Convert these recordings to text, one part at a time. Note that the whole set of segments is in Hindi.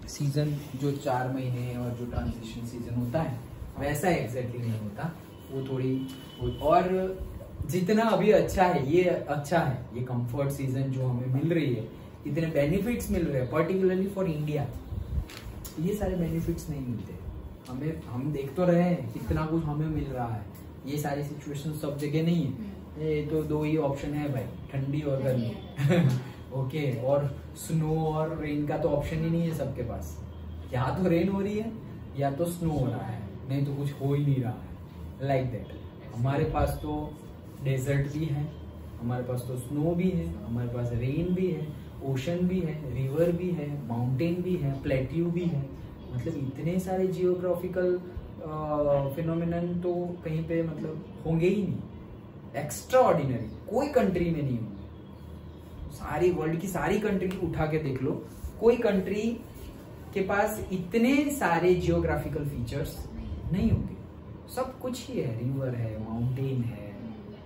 सीजन जो 4 महीने और जो ट्रांजिशन सीजन होता है वैसा एग्जैक्टली नहीं होता, वो थोड़ी। और जितना अभी अच्छा है ये कंफर्ट सीजन जो हमें मिल रही है, इतने बेनिफिट्स मिल रहे हैं पर्टिकुलरली फॉर इंडिया, ये सारे बेनिफिट्स नहीं मिलते हमें। हम देख तो रहे हैं कितना कुछ हमें मिल रहा है, ये सारी सिचुएशन सब जगह नहीं है। ये तो 2 ही ऑप्शन है भाई, ठंडी और गर्मी ओके। और स्नो और रेन का तो ऑप्शन ही नहीं है सबके पास, या तो रेन हो रही है या तो स्नो हो रहा है, नहीं तो कुछ हो ही नहीं रहा है लाइक दैट। हमारे पास तो डेजर्ट भी है, हमारे पास तो स्नो भी है, हमारे पास रेन भी है, ओशन भी है, रिवर भी है, माउंटेन भी है, प्लेट्यू भी है। मतलब इतने सारे जियोग्राफिकल फिनोमिनन तो कहीं पे मतलब होंगे ही नहीं, एक्स्ट्रा ऑर्डिनरी कोई कंट्री में नहीं होंगे। सारी वर्ल्ड की सारी कंट्री उठा के देख लो, कोई कंट्री के पास इतने सारे जियोग्राफिकल फीचर्स नहीं होंगे। सब कुछ ही है, रिवर है, माउंटेन है,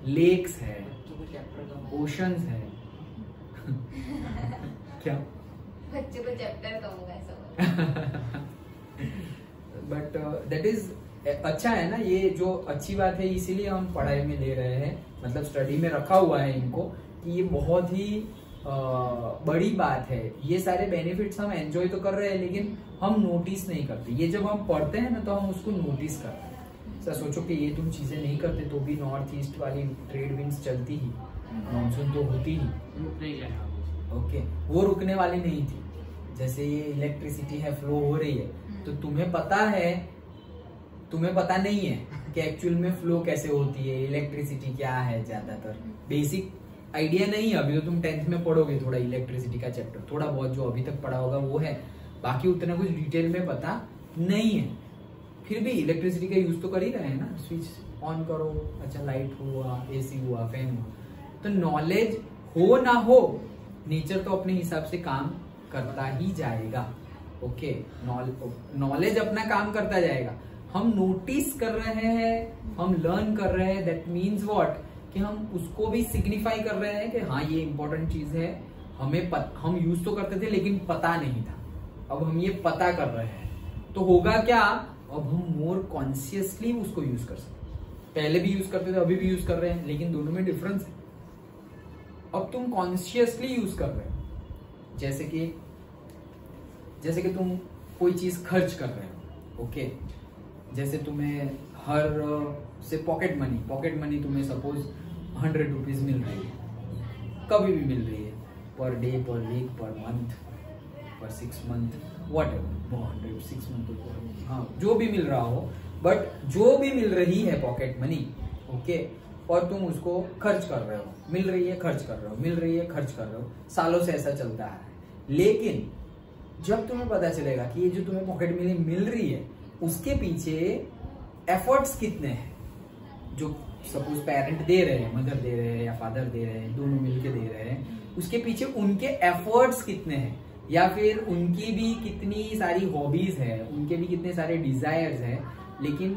लेक्स है, ओशंस है क्या बच्चे को चैप्टर कहूंगा ऐसा बट दैट इज अच्छा है ना, ये जो अच्छी बात है, इसीलिए हम पढ़ाई में ले रहे हैं, मतलब स्टडी में रखा हुआ है इनको कि ये बहुत ही बड़ी बात है। ये सारे बेनिफिट्स हम एंजॉय तो कर रहे हैं लेकिन हम नोटिस नहीं करते। ये जब हम पढ़ते हैं ना तो हम उसको नोटिस करते हैं। सर सोचो कि ये तुम चीजें नहीं करते तो भी नॉर्थ ईस्ट वाली ट्रेड विंड्स चलती ही, मानसून तो होती ही ओके, वो रुकने वाली नहीं थी। जैसे ये इलेक्ट्रिसिटी है फ्लो हो रही है, तो तुम्हें पता नहीं है कि एक्चुअल में फ्लो कैसे होती है, इलेक्ट्रिसिटी क्या है, ज्यादातर बेसिक आइडिया नहीं है। अभी तो तुम 10th में पढ़ोगे थोड़ा इलेक्ट्रिसिटी का चैप्टर, थोड़ा बहुत जो अभी तक पढ़ा होगा वो है, बाकी उतना कुछ डिटेल में पता नहीं है। फिर भी इलेक्ट्रिसिटी का यूज तो कर ही रहे हैं ना, स्विच ऑन करो, अच्छा लाइट हुआ, एसी हुआ, फैन हुआ। तो नॉलेज हो ना हो, नेचर तो अपने हिसाब से काम करता ही जाएगा ओके। नॉलेज अपना काम करता जाएगा, हम नोटिस कर रहे हैं, हम लर्न कर रहे हैं, दैट मीन्स व्हाट कि हम उसको भी सिग्निफाई कर रहे हैं कि हाँ ये इंपॉर्टेंट चीज है, हम यूज तो करते थे लेकिन पता नहीं था, अब हम ये पता कर रहे हैं तो होगा क्या, अब हम मोर कॉन्शियसली उसको यूज कर सकते। पहले भी यूज करते थे, अभी भी यूज कर रहे हैं, लेकिन दोनों में डिफरेंस है। अब तुम कॉन्शियसली यूज कर रहे हो, जैसे कि तुम कोई चीज खर्च कर रहे हो ओके। जैसे तुम्हें हर से पॉकेट मनी तुम्हें सपोज 100 रुपीज मिल रही है, कभी भी मिल रही है, पर डे, पर वीक, पर मंथ, पर 6 मंथ, वट एवर, 106 मंथ, हाँ जो भी मिल रहा हो, बट जो भी मिल रही है पॉकेट मनी ओके, और तुम उसको खर्च कर रहे हो, मिल रही है खर्च कर रहे हो, मिल रही है खर्च कर रहे हो, सालों से ऐसा चलता है। लेकिन जब तुम्हें पता चलेगा कि ये जो तुम्हें पॉकेट मनी मिल रही है उसके पीछे एफर्ट्स कितने हैं, जो सपोज पेरेंट दे रहे हैं, मदर दे रहे हैं या फादर दे रहे हैं, दोनों मिलके दे रहे हैं, उसके पीछे उनके एफर्ट्स कितने हैं, या फिर उनकी भी कितनी सारी हॉबीज है, उनके भी कितने सारे डिजायर्स हैं, लेकिन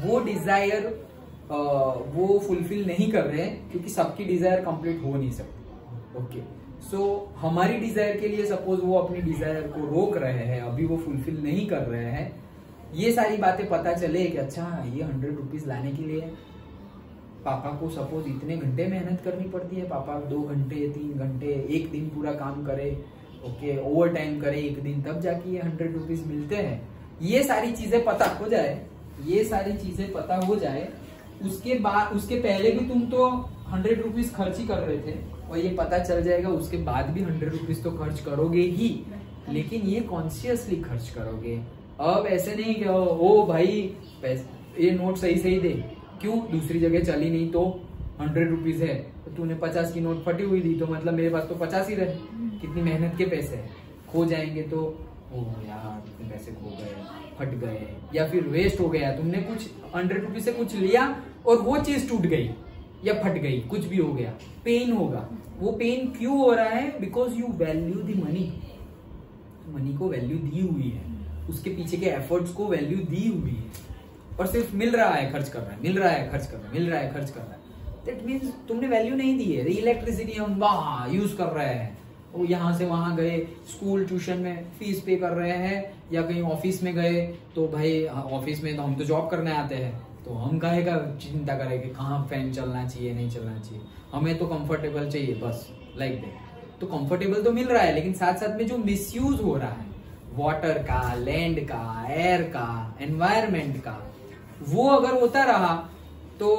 वो डिजायर वो फुलफिल नहीं कर रहे हैं क्योंकि सबकी डिजायर कंप्लीट हो नहीं सकती ओके। सो हमारी डिजायर के लिए सपोज वो अपनी डिजायर को रोक रहे हैं, अभी वो फुलफिल नहीं कर रहे हैं, ये सारी बातें पता चले कि अच्छा ये 100 रुपीज लाने के लिए पापा को सपोज इतने घंटे मेहनत करनी पड़ती है, पापा 2 घंटे 3 घंटे एक दिन पूरा काम करे ओके, ओवर टाइम करे एक दिन, तब जाके ये 100 रुपीज मिलते हैं। ये सारी चीजें पता हो जाए, उसके पहले भी तुम तो 100 रुपीज खर्च ही कर रहे थे, और ये पता चल जाएगा उसके बाद भी 100 रुपीज तो खर्च करोगे ही, लेकिन ये कॉन्शियसली खर्च करोगे। अब ऐसे नहीं कि ओ भाई पैसे ये नोट सही दे, क्यों दूसरी जगह चली नहीं तो 100 रुपीज है, तो तूने 50 की नोट फटी हुई दी तो मतलब मेरे पास तो 50 ही रहे, कितनी मेहनत के पैसे है, खो जाएंगे तो ओ यार कितने पैसे खो गए, फट गए, या फिर वेस्ट हो गया, तुमने कुछ 100 रुपीज से कुछ लिया और वो चीज टूट गई या फट गई, कुछ भी हो गया, पेन होगा। वो पेन क्यों हो रहा है, because you value the money को वैल्यू दी हुई है, उसके पीछे के एफर्ट्स को वैल्यू दी हुई है, और सिर्फ मिल रहा है खर्च कर रहा है, मिल रहा है खर्च कर रहा है, मिल रहा है खर्च कर रहा है, दैट मीन्स तुमने वैल्यू नहीं दी है। इलेक्ट्रिसिटी हम वाह यूज कर रहे हैं वो यहाँ से वहां गए, स्कूल ट्यूशन में फीस पे कर रहे हैं, या कहीं ऑफिस में गए तो भाई ऑफिस में तो हम तो जॉब करने आते हैं, तो हम काहे का चिंता करें कि कहाँ फैन चलना चाहिए नहीं चलना चाहिए, हमें तो कंफर्टेबल चाहिए बस, लाइक दैट। तो कंफर्टेबल तो मिल रहा है, लेकिन साथ साथ में जो मिसयूज हो रहा है वाटर का, लैंड का, एयर का, एनवायरमेंट का, वो अगर होता रहा तो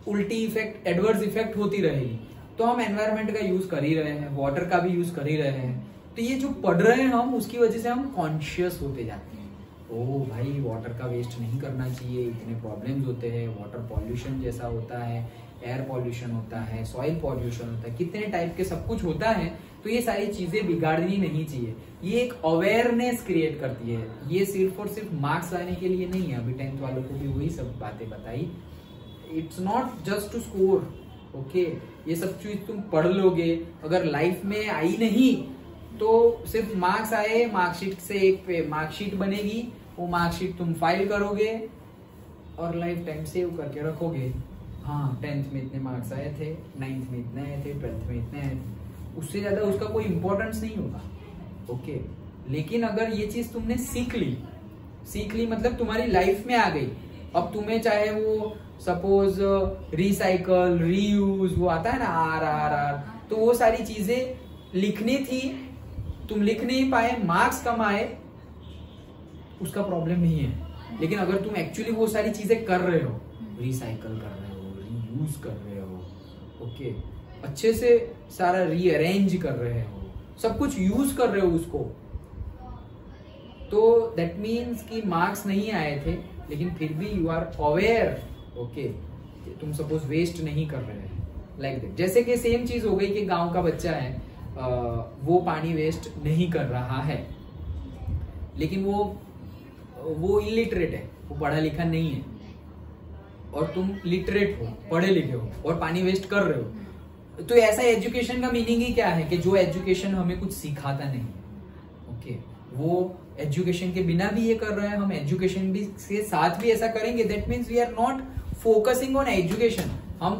उल्टी इफेक्ट, एडवर्स इफेक्ट होती रहेगी। तो हम एनवायरमेंट का यूज कर ही रहे हैं, वाटर का भी यूज कर ही रहे हैं, तो ये जो पढ़ रहे हैं हम, उसकी वजह से हम कॉन्शियस होते जाते हैं। ओ भाई वाटर का वेस्ट नहीं करना चाहिए, इतने प्रॉब्लम्स होते हैं, वाटर पॉल्यूशन जैसा होता है, एयर पॉल्यूशन होता है, सॉइल पॉल्यूशन होता है, कितने टाइप के सब कुछ होता है। तो ये सारी चीजें बिगाड़नी नहीं चाहिए, ये एक अवेयरनेस क्रिएट करती है। ये सिर्फ और सिर्फ मार्क्स लाने के लिए नहीं है, अभी 10th वालों को भी वही सब बातें बताई। It's not just to score, okay. ये सब चीज तुम पढ़ लोगे, अगर लाइफ में आई नहीं तो सिर्फ मार्क्स आए, मार्कशीट से एक मार्कशीट बनेगी, वो मार्कशीट तुम फाइल करोगे और लाइफ टाइम सेव करके रखोगे। हाँ 10th में इतने मार्क्स आए थे, 9th में इतने आए थे, 12th में इतने आए थे, उससे ज्यादा उसका कोई इंपॉर्टेंस नहीं होगा, ओके। लेकिन अगर ये चीज तुमने सीख ली मतलब तुम्हारी लाइफ में आ गई, अब तुम्हें चाहे वो सपोज रिसाइकल, रीयूज, वो आता है ना RRR, तो वो सारी चीजें लिखनी थी, तुम लिख नहीं पाए, मार्क्स कम आए, उसका प्रॉब्लम नहीं है। लेकिन अगर तुम एक्चुअली वो सारी चीजें कर रहे हो, रिसाइकल कर रहे हो, रीयूज कर रहे हो, ओके, अच्छे से सारा रीअरेंज कर रहे हो, सब कुछ यूज कर रहे हो उसको, तो दैट मीन्स कि मार्क्स नहीं आए थे, लेकिन फिर भी यू आर अवेयर, ओके, तुम सपोज वेस्ट नहीं कर रहे हैं, लाइक दैट। जैसे कि सेम चीज हो गई कि गांव का बच्चा है, वो पानी वेस्ट नहीं कर रहा है, लेकिन वो इलिटरेट है, वो पढ़ा लिखा नहीं है, और तुम लिटरेट हो, पढ़े लिखे हो, और पानी वेस्ट कर रहे हो। तो ऐसा एजुकेशन का मीनिंग ही क्या है कि जो एजुकेशन हमें कुछ सिखाता नहीं, ओके, वो एजुकेशन के बिना भी ये कर रहे हैं, हम एजुकेशन भी के साथ भी ऐसा करेंगे, that means we are not focusing on education. हम